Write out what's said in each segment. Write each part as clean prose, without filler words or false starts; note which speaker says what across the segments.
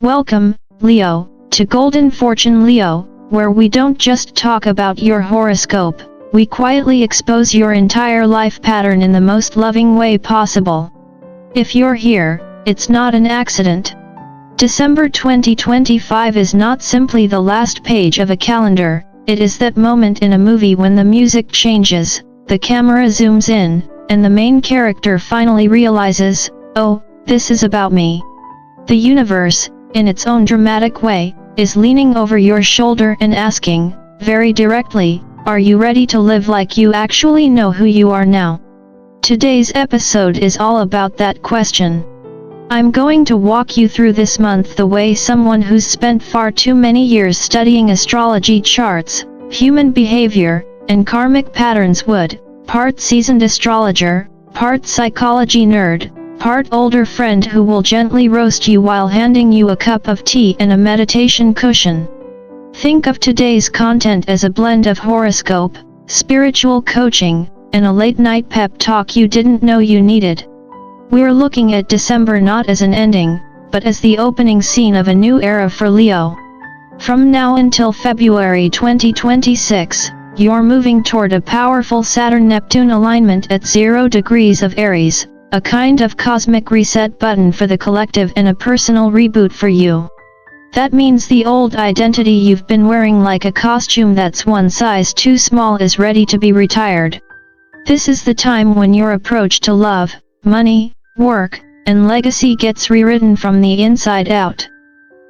Speaker 1: Welcome, Leo, to Golden Fortune Leo, where we don't just talk about your horoscope, we quietly expose your entire life pattern in the most loving way possible. If you're here, it's not an accident. December 2025 is not simply the last page of a calendar, it is that moment in a movie when the music changes, the camera zooms in, and the main character finally realizes, oh, this is about me. The universe, in its own dramatic way, is leaning over your shoulder and asking, very directly, are you ready to live like you actually know who you are now? Today's episode is all about that question. I'm going to walk you through this month the way someone who's spent far too many years studying astrology charts, human behavior, and karmic patterns would, part seasoned astrologer, part psychology nerd, part older friend who will gently roast you while handing you a cup of tea and a meditation cushion. Think of today's content as a blend of horoscope, spiritual coaching, and a late-night pep talk you didn't know you needed. We're looking at December not as an ending, but as the opening scene of a new era for Leo. From now until February 2026, you're moving toward a powerful Saturn-Neptune alignment at 0 degrees of Aries, a kind of cosmic reset button for the collective and a personal reboot for you. That means the old identity you've been wearing like a costume that's one size too small is ready to be retired. This is the time when your approach to love, money, work, and legacy gets rewritten from the inside out.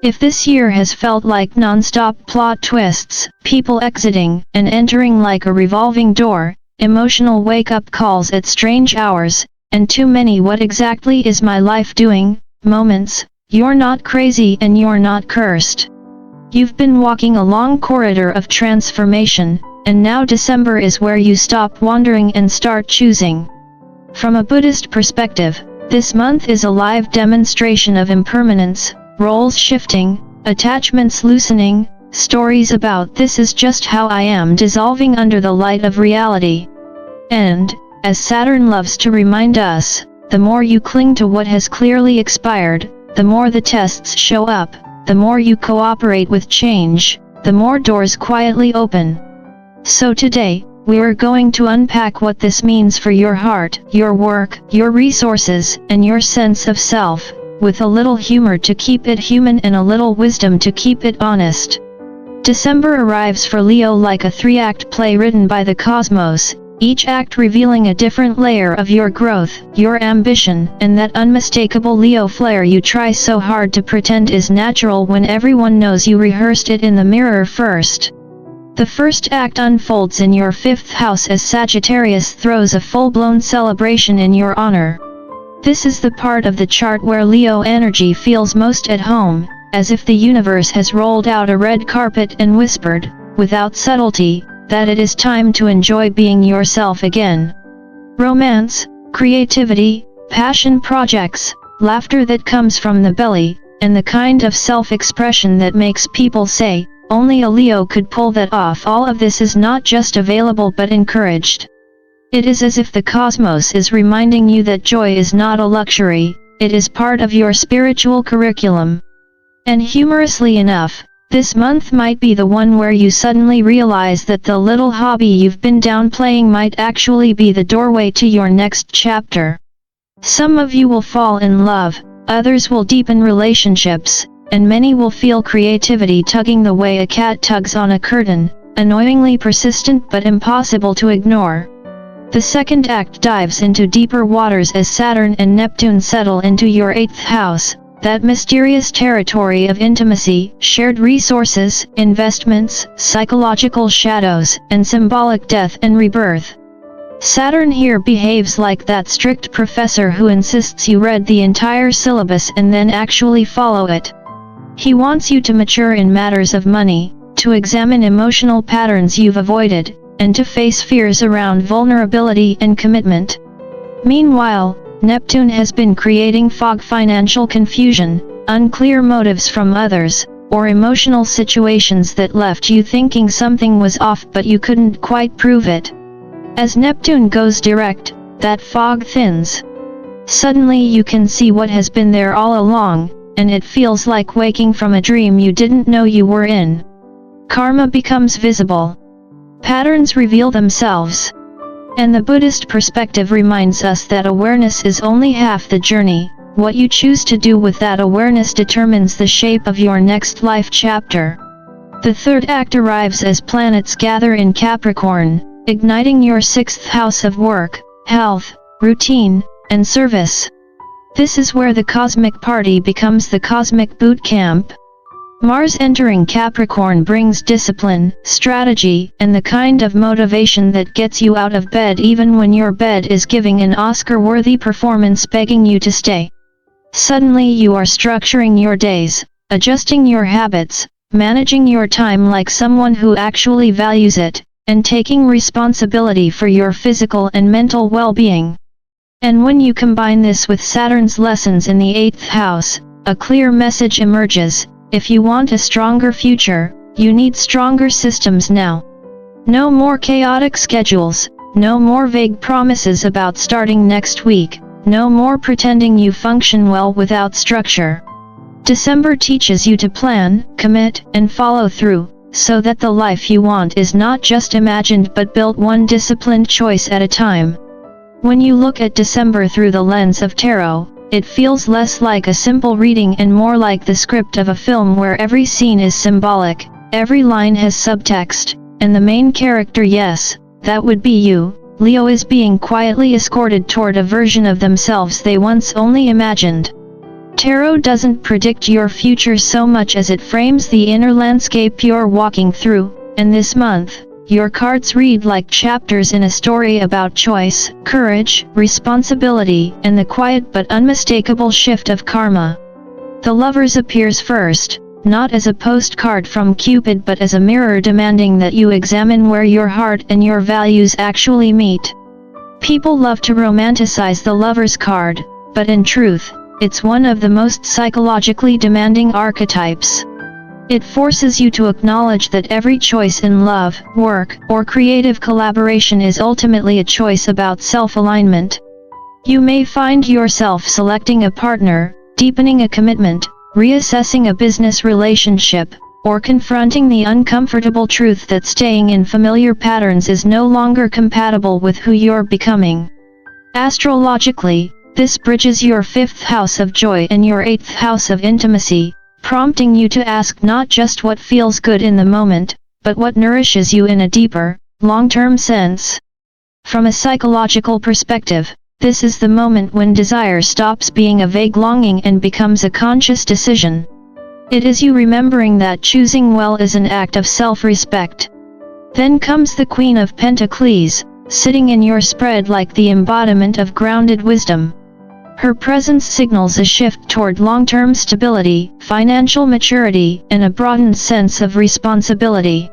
Speaker 1: If this year has felt like non-stop plot twists, people exiting and entering like a revolving door, emotional wake-up calls at strange hours, and too many "what exactly is my life doing" moments, you're not crazy and you're not cursed. You've been walking a long corridor of transformation, and now December is where you stop wandering and start choosing. From a Buddhist perspective, this month is a live demonstration of impermanence, roles shifting, attachments loosening, stories about "this is just how I am" dissolving under the light of reality. And, as Saturn loves to remind us, the more you cling to what has clearly expired, the more the tests show up, the more you cooperate with change, the more doors quietly open. So today, we're going to unpack what this means for your heart, your work, your resources, and your sense of self, with a little humor to keep it human and a little wisdom to keep it honest. December arrives for Leo like a 3-act play written by the cosmos, each act revealing a different layer of your growth, your ambition, and that unmistakable Leo flair you try so hard to pretend is natural when everyone knows you rehearsed it in the mirror first. The first act unfolds in your 5th house as Sagittarius throws a full-blown celebration in your honor. This is the part of the chart where Leo energy feels most at home, as if the universe has rolled out a red carpet and whispered, without subtlety, that it is time to enjoy being yourself again. Romance, creativity, passion projects, laughter that comes from the belly, and the kind of self-expression that makes people say, only a Leo could pull that off. All of this is not just available but encouraged. It is as if the cosmos is reminding you that joy is not a luxury, it is part of your spiritual curriculum. And humorously enough, this month might be the one where you suddenly realize that the little hobby you've been downplaying might actually be the doorway to your next chapter. Some of you will fall in love, others will deepen relationships, and many will feel creativity tugging the way a cat tugs on a curtain, annoyingly persistent but impossible to ignore. The second act dives into deeper waters as Saturn and Neptune settle into your 8th house, that mysterious territory of intimacy, shared resources, investments, psychological shadows, and symbolic death and rebirth. Saturn here behaves like that strict professor who insists you read the entire syllabus and then actually follow it. He wants you to mature in matters of money, to examine emotional patterns you've avoided, and to face fears around vulnerability and commitment. Meanwhile, Neptune has been creating fog, financial confusion, unclear motives from others, or emotional situations that left you thinking something was off but you couldn't quite prove it. As Neptune goes direct, that fog thins. Suddenly you can see what has been there all along, and it feels like waking from a dream you didn't know you were in. Karma becomes visible. Patterns reveal themselves. And the Buddhist perspective reminds us that awareness is only half the journey. What you choose to do with that awareness determines the shape of your next life chapter. The third act arrives as planets gather in Capricorn, igniting your sixth house of work, health, routine, and service. This is where the cosmic party becomes the cosmic boot camp. Mars entering Capricorn brings discipline, strategy, and the kind of motivation that gets you out of bed even when your bed is giving an Oscar-worthy performance begging you to stay. Suddenly you are structuring your days, adjusting your habits, managing your time like someone who actually values it, and taking responsibility for your physical and mental well-being. And when you combine this with Saturn's lessons in the 8th house, a clear message emerges. If you want a stronger future, you need stronger systems now. No more chaotic schedules, no more vague promises about starting next week, no more pretending you function well without structure. December teaches you to plan, commit, and follow through, so that the life you want is not just imagined but built one disciplined choice at a time. When you look at December through the lens of tarot, it feels less like a simple reading and more like the script of a film where every scene is symbolic, every line has subtext, and the main character, yes, that would be you, Leo, is being quietly escorted toward a version of themselves they once only imagined. Tarot doesn't predict your future so much as it frames the inner landscape you're walking through, and this month, your cards read like chapters in a story about choice, courage, responsibility, and the quiet but unmistakable shift of karma. The Lovers appears first, not as a postcard from Cupid but as a mirror demanding that you examine where your heart and your values actually meet. People love to romanticize the Lover's card, but in truth, it's one of the most psychologically demanding archetypes. It forces you to acknowledge that every choice in love, work, or creative collaboration is ultimately a choice about self-alignment. You may find yourself selecting a partner, deepening a commitment, reassessing a business relationship, or confronting the uncomfortable truth that staying in familiar patterns is no longer compatible with who you're becoming. Astrologically, this bridges your 5th house of joy and your 8th house of intimacy, prompting you to ask not just what feels good in the moment, but what nourishes you in a deeper, long-term sense. From a psychological perspective, this is the moment when desire stops being a vague longing and becomes a conscious decision. It is you remembering that choosing well is an act of self-respect. Then comes the Queen of Pentacles, sitting in your spread like the embodiment of grounded wisdom. Her presence signals a shift toward long-term stability, financial maturity, and a broadened sense of responsibility.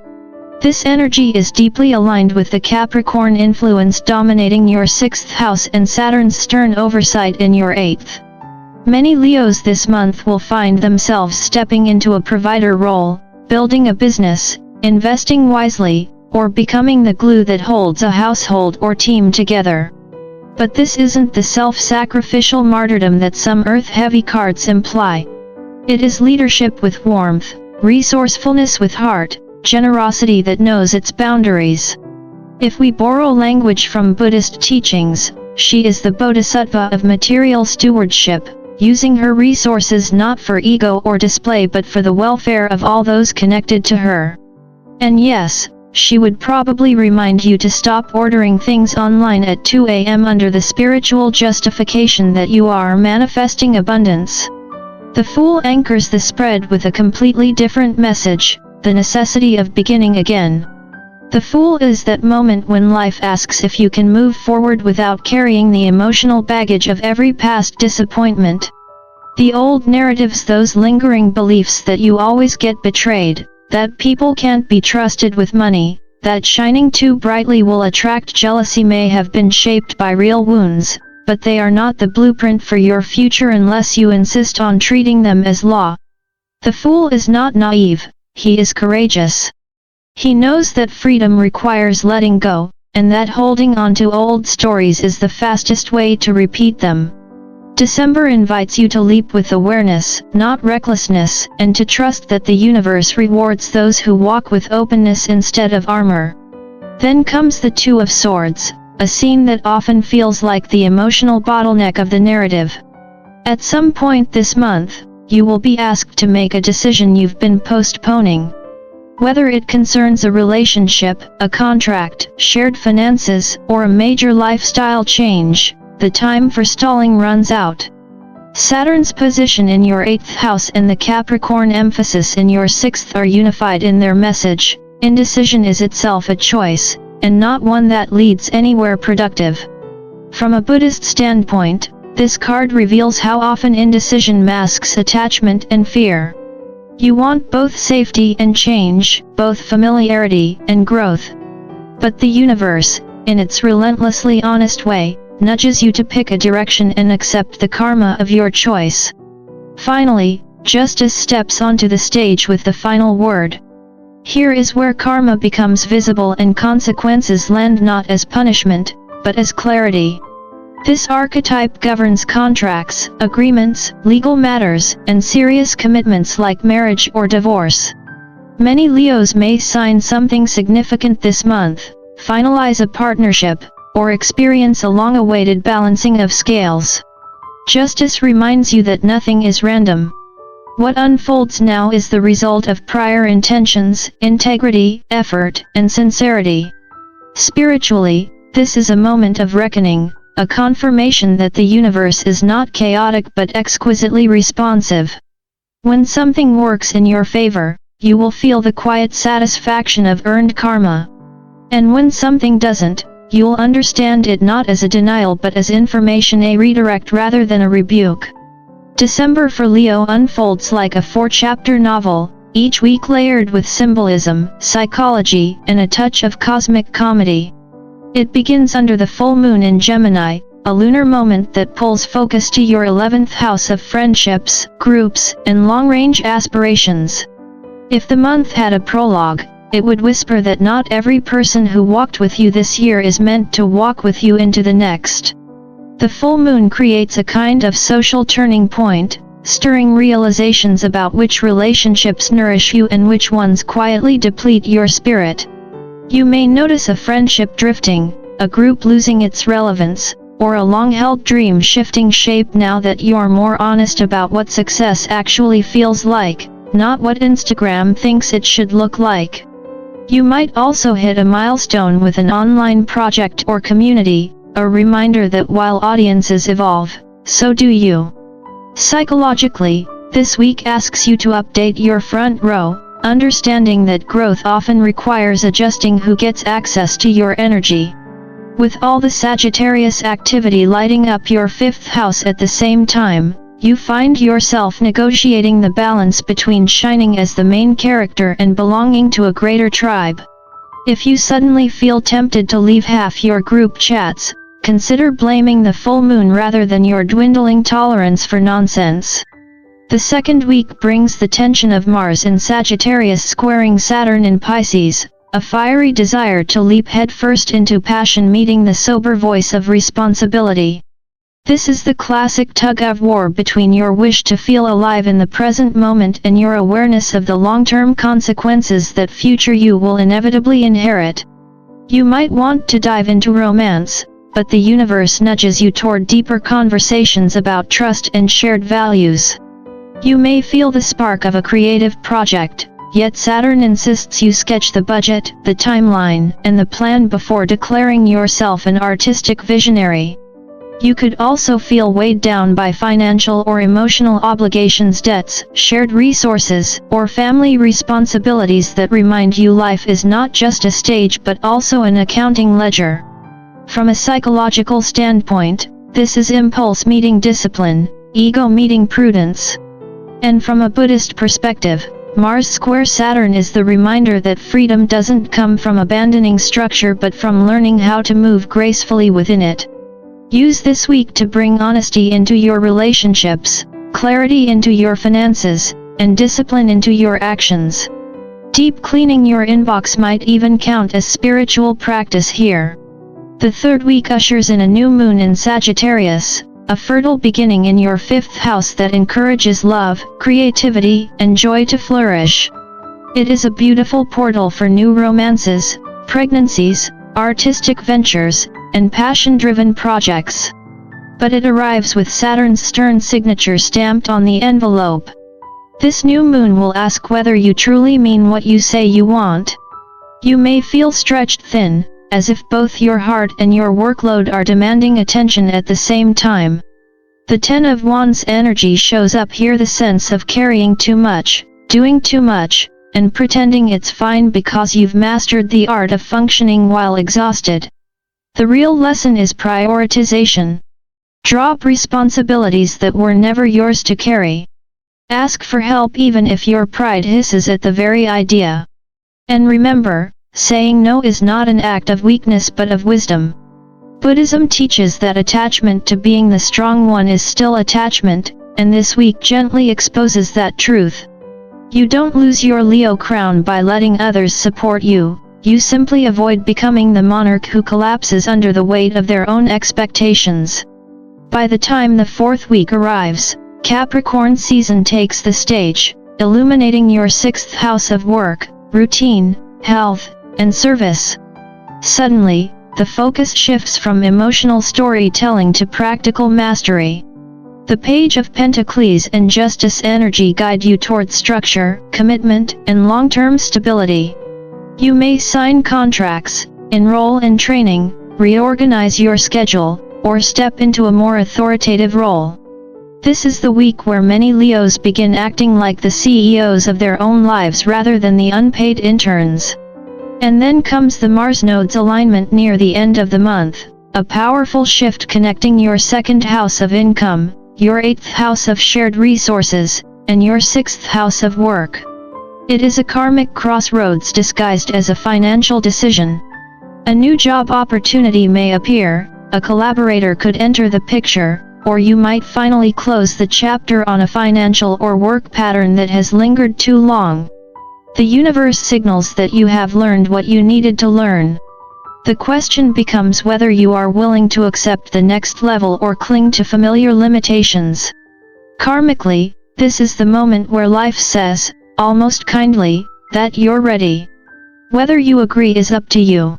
Speaker 1: This energy is deeply aligned with the Capricorn influence dominating your 6th house and Saturn's stern oversight in your 8th. Many Leos this month will find themselves stepping into a provider role, building a business, investing wisely, or becoming the glue that holds a household or team together. But this isn't the self-sacrificial martyrdom that some earth-heavy cards imply. It is leadership with warmth, resourcefulness with heart, generosity that knows its boundaries. If we borrow language from Buddhist teachings, she is the bodhisattva of material stewardship, using her resources not for ego or display but for the welfare of all those connected to her. And yes, she would probably remind you to stop ordering things online at 2 a.m. under the spiritual justification that you are manifesting abundance. The Fool anchors the spread with a completely different message, the necessity of beginning again. The Fool is that moment when life asks if you can move forward without carrying the emotional baggage of every past disappointment. The old narratives, those lingering beliefs that you always get betrayed, that people can't be trusted with money, that shining too brightly will attract jealousy may have been shaped by real wounds, but they are not the blueprint for your future unless you insist on treating them as law. The Fool is not naive, he is courageous. He knows that freedom requires letting go, and that holding on to old stories is the fastest way to repeat them. December invites you to leap with awareness, not recklessness, and to trust that the universe rewards those who walk with openness instead of armor. Then comes the Two of Swords, a scene that often feels like the emotional bottleneck of the narrative. At some point this month, you will be asked to make a decision you've been postponing. Whether it concerns a relationship, a contract, shared finances, or a major lifestyle change, the time for stalling runs out. Saturn's position in your 8th house and the Capricorn emphasis in your 6th are unified in their message. Indecision is itself a choice, and not one that leads anywhere productive. From a Buddhist standpoint, this card reveals how often indecision masks attachment and fear. You want both safety and change, both familiarity and growth. But the universe, in its relentlessly honest way, nudges you to pick a direction and accept the karma of your choice. Finally, justice steps onto the stage with the final word. Here is where karma becomes visible and consequences land not as punishment, but as clarity. This archetype governs contracts, agreements, legal matters, and serious commitments like marriage or divorce. Many Leos may sign something significant this month, finalize a partnership, or experience a long-awaited balancing of scales. Justice reminds you that nothing is random. What unfolds now is the result of prior intentions, integrity, effort, and sincerity. Spiritually, this is a moment of reckoning, a confirmation that the universe is not chaotic but exquisitely responsive. When something works in your favor, you will feel the quiet satisfaction of earned karma. And when something doesn't, you'll understand it not as a denial but as information, a redirect rather than a rebuke. December for Leo unfolds like a 4-chapter novel, each week layered with symbolism, psychology, and a touch of cosmic comedy. It begins under the full moon in Gemini, a lunar moment that pulls focus to your 11th house of friendships, groups, and long-range aspirations. If the month had a prologue, it would whisper that not every person who walked with you this year is meant to walk with you into the next. The full moon creates a kind of social turning point, stirring realizations about which relationships nourish you and which ones quietly deplete your spirit. You may notice a friendship drifting, a group losing its relevance, or a long-held dream shifting shape now that you're more honest about what success actually feels like, not what Instagram thinks it should look like. You might also hit a milestone with an online project or community, a reminder that while audiences evolve, so do you. Psychologically, this week asks you to update your front row, understanding that growth often requires adjusting who gets access to your energy. With all the Sagittarius activity lighting up your 5th house at the same time, you find yourself negotiating the balance between shining as the main character and belonging to a greater tribe. If you suddenly feel tempted to leave half your group chats, consider blaming the full moon rather than your dwindling tolerance for nonsense. The second week brings the tension of Mars in Sagittarius squaring Saturn in Pisces, a fiery desire to leap headfirst into passion meeting the sober voice of responsibility. This is the classic tug-of-war between your wish to feel alive in the present moment and your awareness of the long-term consequences that future you will inevitably inherit. You might want to dive into romance, but the universe nudges you toward deeper conversations about trust and shared values. You may feel the spark of a creative project, yet Saturn insists you sketch the budget, the timeline, and the plan before declaring yourself an artistic visionary. You could also feel weighed down by financial or emotional obligations, debts, shared resources, or family responsibilities that remind you life is not just a stage but also an accounting ledger. From a psychological standpoint, this is impulse meeting discipline, ego meeting prudence. And from a Buddhist perspective, Mars square Saturn is the reminder that freedom doesn't come from abandoning structure but from learning how to move gracefully within it. Use this week to bring honesty into your relationships, clarity into your finances, and discipline into your actions. Deep cleaning your inbox might even count as spiritual practice here. The third week ushers in a new moon in Sagittarius, a fertile beginning in your 5th house that encourages love, creativity, and joy to flourish. It is a beautiful portal for new romances, pregnancies, artistic ventures, and passion-driven projects. But it arrives with Saturn's stern signature stamped on the envelope. This new moon will ask whether you truly mean what you say you want. You may feel stretched thin, as if both your heart and your workload are demanding attention at the same time. The 10 of Wands energy shows up here, the sense of carrying too much, doing too much, and pretending it's fine because you've mastered the art of functioning while exhausted. The real lesson is prioritization. Drop responsibilities that were never yours to carry. Ask for help even if your pride hisses at the very idea. And remember, saying no is not an act of weakness but of wisdom. Buddhism teaches that attachment to being the strong one is still attachment, and this week gently exposes that truth. You don't lose your Leo crown by letting others support you, you simply avoid becoming the monarch who collapses under the weight of their own expectations. By the time the 4th week arrives, Capricorn season takes the stage, illuminating your 6th house of work, routine, health, and service. Suddenly, the focus shifts from emotional storytelling to practical mastery. The Page of Pentacles and Justice energy guide you toward structure, commitment, and long-term stability. You may sign contracts, enroll in training, reorganize your schedule, or step into a more authoritative role. This is the week where many Leos begin acting like the CEOs of their own lives rather than the unpaid interns. And then comes the Mars nodes alignment near the end of the month, a powerful shift connecting your 2nd house of income, your 8th house of shared resources, and your 6th house of work. It is a karmic crossroads disguised as a financial decision. A new job opportunity may appear, a collaborator could enter the picture, or you might finally close the chapter on a financial or work pattern that has lingered too long. The universe signals that you have learned what you needed to learn. The question becomes whether you are willing to accept the next level or cling to familiar limitations. Karmically, this is the moment where life says, almost kindly, that you're ready. Whether you agree is up to you.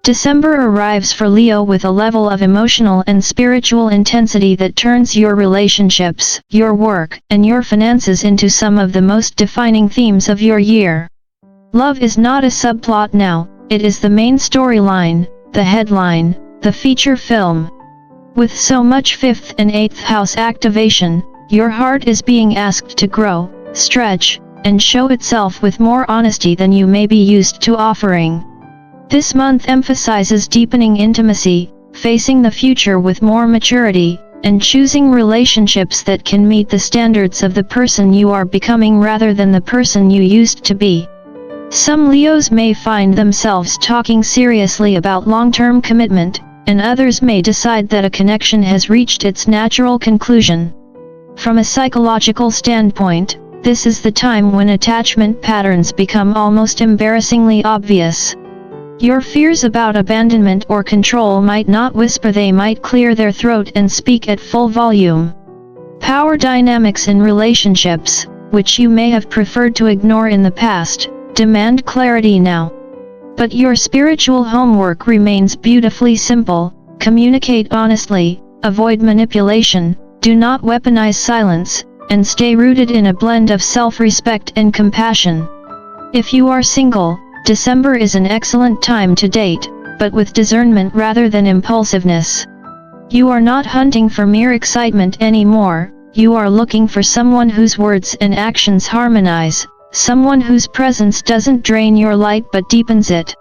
Speaker 1: December arrives for Leo with a level of emotional and spiritual intensity that turns your relationships, your work, and your finances into some of the most defining themes of your year. Love is not a subplot now, it is the main storyline, the headline, the feature film. With so much 5th and 8th house activation, your heart is being asked to grow, stretch, and show itself with more honesty than you may be used to offering. This month emphasizes deepening intimacy, facing the future with more maturity, and choosing relationships that can meet the standards of the person you are becoming rather than the person you used to be. Some Leos may find themselves talking seriously about long-term commitment, and others may decide that a connection has reached its natural conclusion. From a psychological standpoint, this is the time when attachment patterns become almost embarrassingly obvious. Your fears about abandonment or control might not whisper, they might clear their throat and speak at full volume. Power dynamics in relationships, which you may have preferred to ignore in the past, demand clarity now. But your spiritual homework remains beautifully simple: communicate honestly, avoid manipulation, do not weaponize silence, and stay rooted in a blend of self-respect and compassion. If you are single, December is an excellent time to date, but with discernment rather than impulsiveness. You are not hunting for mere excitement anymore, you are looking for someone whose words and actions harmonize, someone whose presence doesn't drain your light but deepens it.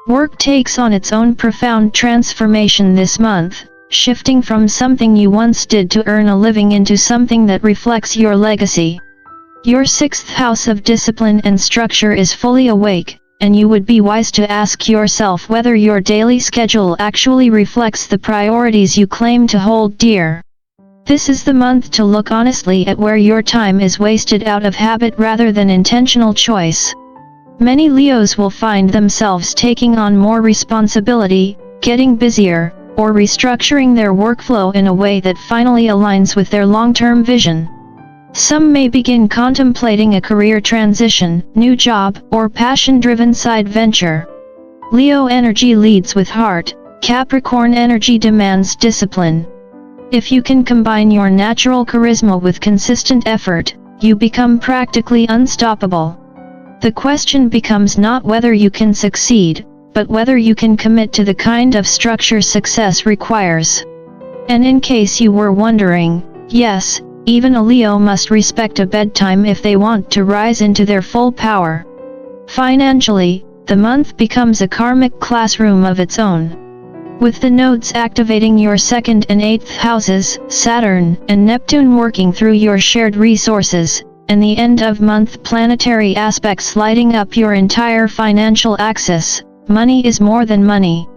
Speaker 1: Work takes on its own profound transformation this month, shifting from something you once did to earn a living into something that reflects your legacy. Your 6th house of discipline and structure is fully awake, and you would be wise to ask yourself whether your daily schedule actually reflects the priorities you claim to hold dear. This is the month to look honestly at where your time is wasted out of habit rather than intentional choice. Many Leos will find themselves taking on more responsibility, getting busier, or restructuring their workflow in a way that finally aligns with their long-term vision. Some may begin contemplating a career transition, new job, or passion-driven side venture. Leo energy leads with heart, Capricorn energy demands discipline. If you can combine your natural charisma with consistent effort, you become practically unstoppable. The question becomes not whether you can succeed, but whether you can commit to the kind of structure success requires. And in case you were wondering, yes, even a Leo must respect a bedtime if they want to rise into their full power. Financially, the month becomes a karmic classroom of its own. With the nodes activating your 2nd and 8th houses, Saturn and Neptune working through your shared resources, and the end-of-month planetary aspects lighting up your entire financial axis, money is more than money.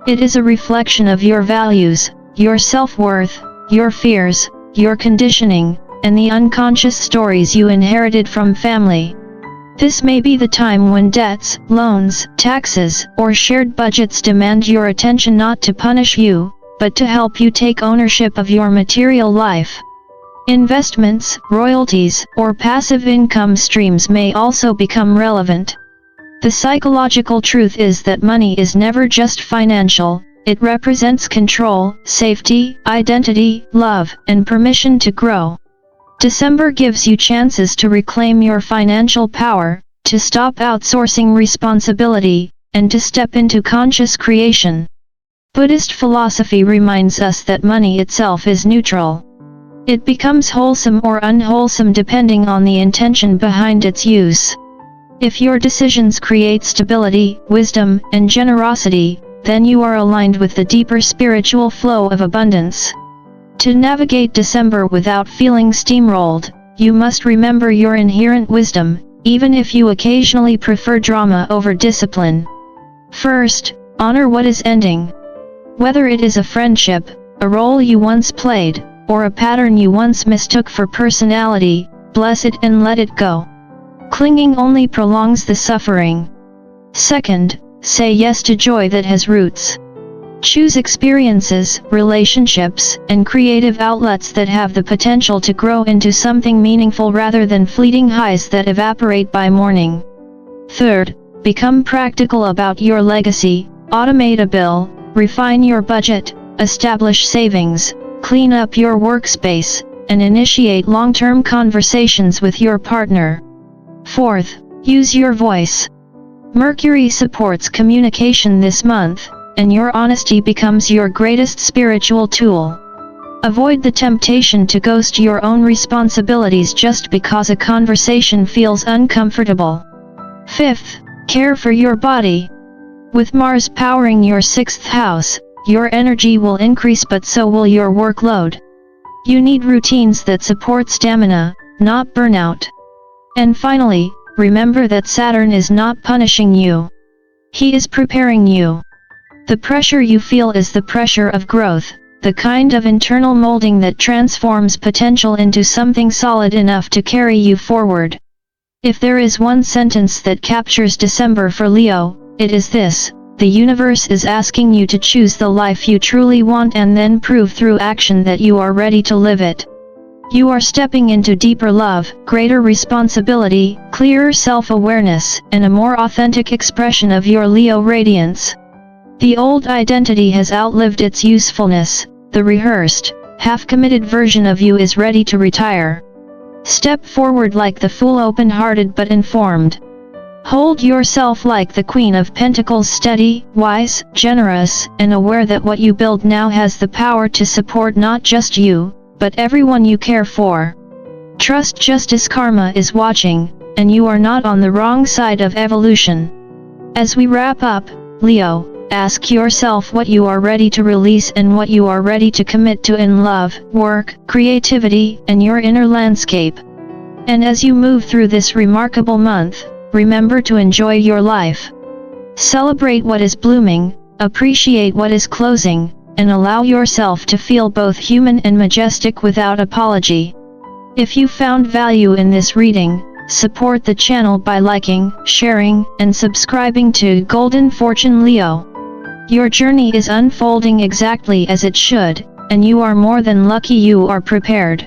Speaker 1: It is a reflection of your values, your self-worth, your fears, your conditioning, and the unconscious stories you inherited from family. This may be the time when debts, loans, taxes, or shared budgets demand your attention not to punish you, but to help you take ownership of your material life. Investments, royalties, or passive income streams may also become relevant. The psychological truth is that money is never just financial, it represents control, safety, identity, love, and permission to grow. December gives you chances to reclaim your financial power, to stop outsourcing responsibility, and to step into conscious creation. Buddhist philosophy reminds us that money itself is neutral. It becomes wholesome or unwholesome depending on the intention behind its use. If your decisions create stability, wisdom, and generosity, then you are aligned with the deeper spiritual flow of abundance. To navigate December without feeling steamrolled, you must remember your inherent wisdom, even if you occasionally prefer drama over discipline. First, honor what is ending. Whether it is a friendship, a role you once played, or a pattern you once mistook for personality, bless it and let it go. Clinging only prolongs the suffering. Second, say yes to joy that has roots. Choose experiences, relationships, and creative outlets that have the potential to grow into something meaningful rather than fleeting highs that evaporate by morning. Third, become practical about your legacy, automate a bill, refine your budget, establish savings, clean up your workspace, and initiate long-term conversations with your partner. Fourth, use your voice. Mercury supports communication this month, and your honesty becomes your greatest spiritual tool. Avoid the temptation to ghost your own responsibilities just because a conversation feels uncomfortable. Fifth, care for your body. With Mars powering your 6th house, your energy will increase but so will your workload. You need routines that support stamina, not burnout. And finally, remember that Saturn is not punishing you. He is preparing you. The pressure you feel is the pressure of growth, the kind of internal molding that transforms potential into something solid enough to carry you forward. If there is one sentence that captures December for Leo, it is this: the universe is asking you to choose the life you truly want and then prove through action that you are ready to live it. You are stepping into deeper love, greater responsibility, clearer self-awareness, and a more authentic expression of your Leo radiance. The old identity has outlived its usefulness, the rehearsed, half-committed version of you is ready to retire. Step forward like the fool, open-hearted but informed. Hold yourself like the Queen of Pentacles, steady, wise, generous, and aware that what you build now has the power to support not just you, but everyone you care for. Trust justice, karma is watching, and you are not on the wrong side of evolution. As we wrap up, Leo, ask yourself what you are ready to release and what you are ready to commit to in love, work, creativity, and your inner landscape. And as you move through this remarkable month, remember to enjoy your life. Celebrate what is blooming, appreciate what is closing, and allow yourself to feel both human and majestic without apology. If you found value in this reading, support the channel by liking, sharing, and subscribing to Golden Fortune Leo. Your journey is unfolding exactly as it should, and you are more than lucky you are prepared.